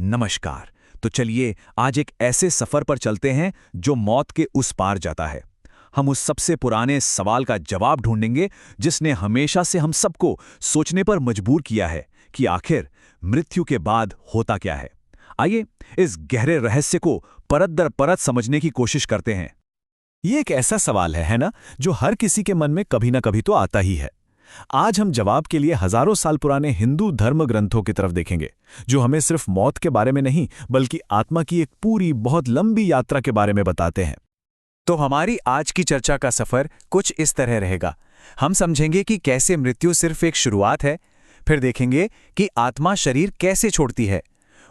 नमस्कार। तो चलिए आज एक ऐसे सफर पर चलते हैं जो मौत के उस पार जाता है। हम उस सबसे पुराने सवाल का जवाब ढूंढेंगे जिसने हमेशा से हम सबको सोचने पर मजबूर किया है कि आखिर मृत्यु के बाद होता क्या है। आइए इस गहरे रहस्य को परत दर परत समझने की कोशिश करते हैं। ये एक ऐसा सवाल है ना, जो हर किसी के मन में कभी ना कभी तो आता ही है। आज हम जवाब के लिए हजारों साल पुराने हिंदू धर्म ग्रंथों की तरफ देखेंगे, जो हमें सिर्फ मौत के बारे में नहीं बल्कि आत्मा की एक पूरी बहुत लंबी यात्रा के बारे में बताते हैं। तो हमारी आज की चर्चा का सफर कुछ इस तरह रहेगा। हम समझेंगे कि कैसे मृत्यु सिर्फ एक शुरुआत है, फिर देखेंगे कि आत्मा शरीर कैसे छोड़ती है,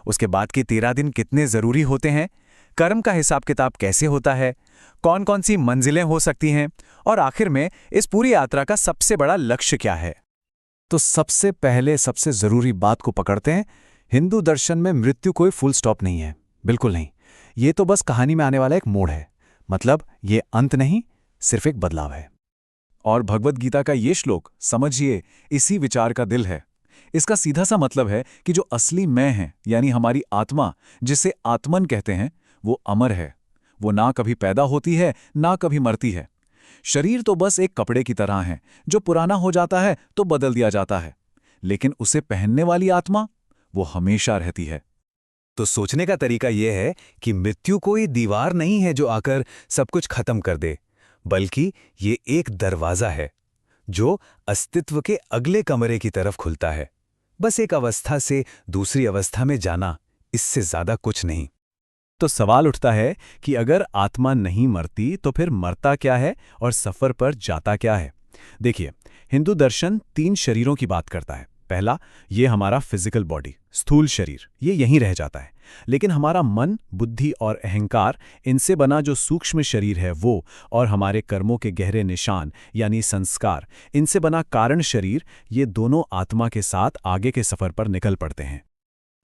उसके बाद के 13 दिन कितने जरूरी होते हैं, कर्म का हिसाब किताब कैसे होता है, कौन कौन सी मंजिलें हो सकती हैं, और आखिर में इस पूरी यात्रा का सबसे बड़ा लक्ष्य क्या है। तो सबसे पहले सबसे जरूरी बात को पकड़ते हैं। हिंदू दर्शन में मृत्यु कोई फुल स्टॉप नहीं है, बिल्कुल नहीं। ये तो बस कहानी में आने वाला एक मोड़ है। मतलब ये अंत नहीं, सिर्फ एक बदलाव है। और भगवद गीता का ये श्लोक समझिए इसी विचार का दिल है। इसका सीधा सा मतलब है कि जो असली मैं है, यानी हमारी आत्मा, जिसे आत्मन कहते हैं, वो अमर है। वो ना कभी पैदा होती है ना कभी मरती है। शरीर तो बस एक कपड़े की तरह है जो पुराना हो जाता है तो बदल दिया जाता है, लेकिन उसे पहनने वाली आत्मा वो हमेशा रहती है। तो सोचने का तरीका यह है कि मृत्यु कोई दीवार नहीं है जो आकर सब कुछ खत्म कर दे, बल्कि ये एक दरवाजा है जो अस्तित्व के अगले कमरे की तरफ खुलता है। बस एक अवस्था से दूसरी अवस्था में जाना, इससे ज्यादा कुछ नहीं। तो सवाल उठता है कि अगर आत्मा नहीं मरती तो फिर मरता क्या है और सफर पर जाता क्या है। देखिए, हिंदू दर्शन 3 शरीरों की बात करता है। पहला, ये हमारा फिजिकल बॉडी, स्थूल शरीर, ये यहीं रह जाता है। लेकिन हमारा मन, बुद्धि और अहंकार, इनसे बना जो सूक्ष्म शरीर है वो, और हमारे कर्मों के गहरे निशान यानी संस्कार, इनसे बना कारण शरीर, ये दोनों आत्मा के साथ आगे के सफर पर निकल पड़ते हैं।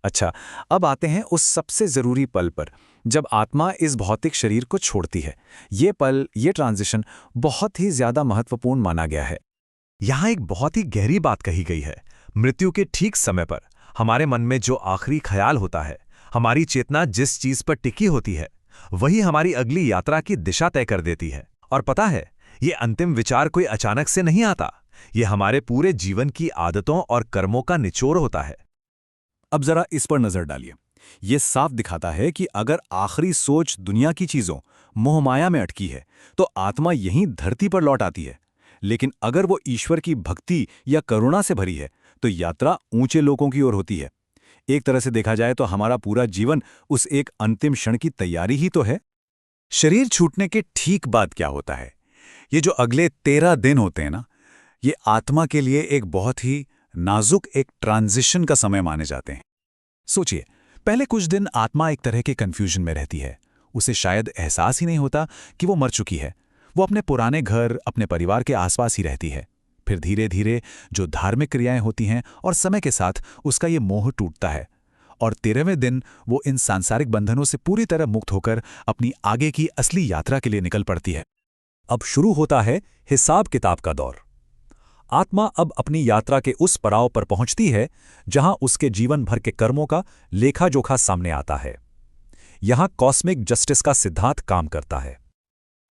अच्छा, अब आते हैं उस सबसे जरूरी पल पर, जब आत्मा इस भौतिक शरीर को छोड़ती है। ये पल, ये ट्रांजिशन बहुत ही ज्यादा महत्वपूर्ण माना गया है। यहां एक बहुत ही गहरी बात कही गई है। मृत्यु के ठीक समय पर हमारे मन में जो आखिरी ख्याल होता है, हमारी चेतना जिस चीज पर टिकी होती है, वही हमारी अगली यात्रा की दिशा तय कर देती है। और पता है, ये अंतिम विचार कोई अचानक से नहीं आता। ये हमारे पूरे जीवन की आदतों और कर्मों का निचोड़ होता है। अब जरा इस पर नजर डालिए। ये साफ दिखाता है कि अगर आखिरी सोच दुनिया की चीजों, मोहमाया में अटकी है, तो आत्मा यहीं धरती पर लौट आती है। लेकिन अगर वो ईश्वर की भक्ति या करुणा से भरी है, तो यात्रा ऊंचे लोकों की ओर होती है। एक तरह से देखा जाए तो हमारा पूरा जीवन उस एक अंतिम क्षण की तैयारी ही तो है। शरीर छूटने के ठीक बाद क्या होता है? ये जो अगले 13 दिन होते हैं ना, ये आत्मा के लिए एक बहुत ही नाजुक एक ट्रांजिशन का समय माने जाते हैं। सोचिए, पहले कुछ दिन आत्मा एक तरह के कंफ्यूजन में रहती है। उसे शायद एहसास ही नहीं होता कि वो मर चुकी है। वो अपने पुराने घर, अपने परिवार के आसपास ही रहती है। फिर धीरे धीरे जो धार्मिक क्रियाएं होती हैं और समय के साथ उसका ये मोह टूटता है, और 13वें दिन वो इन सांसारिक बंधनों से पूरी तरह मुक्त होकर अपनी आगे की असली यात्रा के लिए निकल पड़ती है। अब शुरू होता है हिसाब किताब का दौर। आत्मा अब अपनी यात्रा के उस पड़ाव पर पहुंचती है जहां उसके जीवन भर के कर्मों का लेखा जोखा सामने आता है। यहां कॉस्मिक जस्टिस का सिद्धांत काम करता है।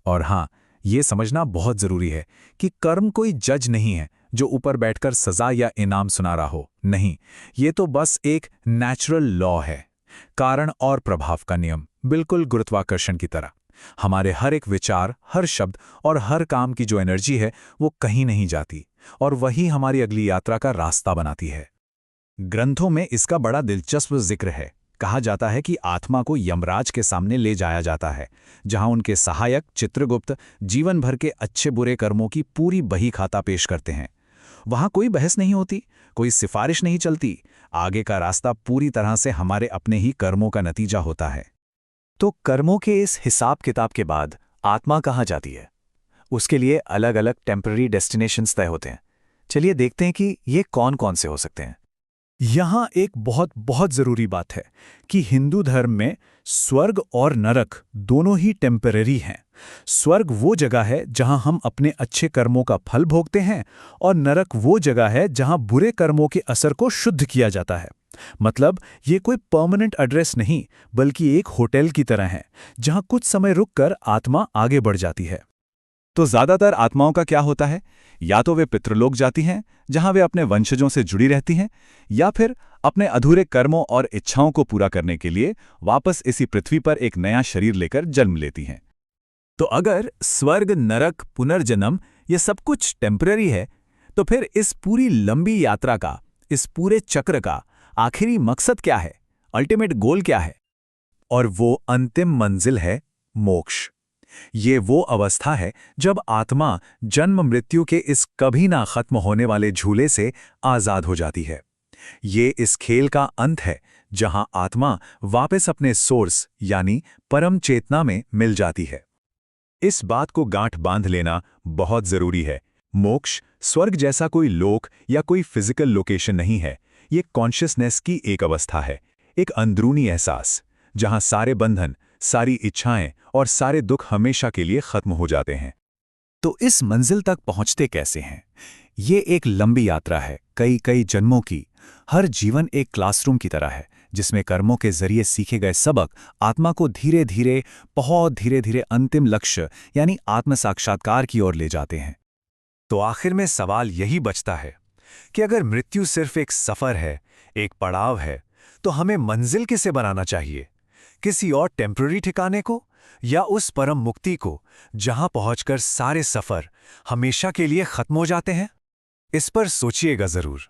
और हां, ये समझना बहुत जरूरी है कि कर्म कोई जज नहीं है जो ऊपर बैठकर सजा या इनाम सुना रहा हो। नहीं, ये तो बस एक नेचुरल लॉ है, कारण और प्रभाव का नियम, बिल्कुल गुरुत्वाकर्षण की तरह। हमारे हर एक विचार, हर शब्द और हर काम की जो एनर्जी है वो कहीं नहीं जाती, और वही हमारी अगली यात्रा का रास्ता बनाती है। ग्रंथों में इसका बड़ा दिलचस्प जिक्र है। कहा जाता है कि आत्मा को यमराज के सामने ले जाया जाता है, जहां उनके सहायक चित्रगुप्त जीवन भर के अच्छे बुरे कर्मों की पूरी बही खाता पेश करते हैं। वहां कोई बहस नहीं होती, कोई सिफारिश नहीं चलती। आगे का रास्ता पूरी तरह से हमारे अपने ही कर्मों का नतीजा होता है। तो कर्मों के इस हिसाब किताब के बाद आत्मा कहाँ जाती है? उसके लिए अलग अलग टेम्पररी डेस्टिनेशंस तय होते हैं। चलिए देखते हैं कि ये कौन कौन से हो सकते हैं। यहाँ एक बहुत बहुत ज़रूरी बात है कि हिंदू धर्म में स्वर्ग और नरक दोनों ही टेम्परेरी हैं। स्वर्ग वो जगह है जहाँ हम अपने अच्छे कर्मों का फल भोगते हैं और नरक वो जगह है जहाँ बुरे कर्मों के असर को शुद्ध किया जाता है। मतलब ये कोई परमानेंट एड्रेस नहीं, बल्कि एक होटल की तरह है जहाँ कुछ समय रुककर आत्मा आगे बढ़ जाती है। तो ज्यादातर आत्माओं का क्या होता है? या तो वे पितृलोक जाती हैं, जहां वे अपने वंशजों से जुड़ी रहती हैं, या फिर अपने अधूरे कर्मों और इच्छाओं को पूरा करने के लिए वापस इसी पृथ्वी पर एक नया शरीर लेकर जन्म लेती हैं। तो अगर स्वर्ग, नरक, पुनर्जन्म ये सब कुछ टेम्पररी है, तो फिर इस पूरी लंबी यात्रा का, इस पूरे चक्र का आखिरी मकसद क्या है? अल्टीमेट गोल क्या है? और वो अंतिम मंजिल है मोक्ष। ये वो अवस्था है जब आत्मा जन्म मृत्यु के इस कभी ना खत्म होने वाले झूले से आजाद हो जाती है। ये इस खेल का अंत है जहां आत्मा वापस अपने सोर्स यानी परम चेतना में मिल जाती है। इस बात को गांठ बांध लेना बहुत जरूरी है। मोक्ष स्वर्ग जैसा कोई लोक या कोई फिजिकल लोकेशन नहीं है। ये कॉन्शियसनेस की एक अवस्था है, एक अंदरूनी एहसास, जहां सारे बंधन, सारी इच्छाएं और सारे दुख हमेशा के लिए खत्म हो जाते हैं। तो इस मंजिल तक पहुंचते कैसे हैं? ये एक लंबी यात्रा है, कई कई जन्मों की। हर जीवन एक क्लासरूम की तरह है, जिसमें कर्मों के जरिए सीखे गए सबक आत्मा को धीरे धीरे, बहुत धीरे धीरे अंतिम लक्ष्य यानी आत्म साक्षात्कार की ओर ले जाते हैं। तो आखिर में सवाल यही बचता है कि अगर मृत्यु सिर्फ एक सफर है, एक पड़ाव है, तो हमें मंजिल किसे बनाना चाहिए? किसी और टेम्पररी ठिकाने को, या उस परम मुक्ति को जहां पहुंचकर सारे सफर हमेशा के लिए खत्म हो जाते हैं? इस पर सोचिएगा जरूर।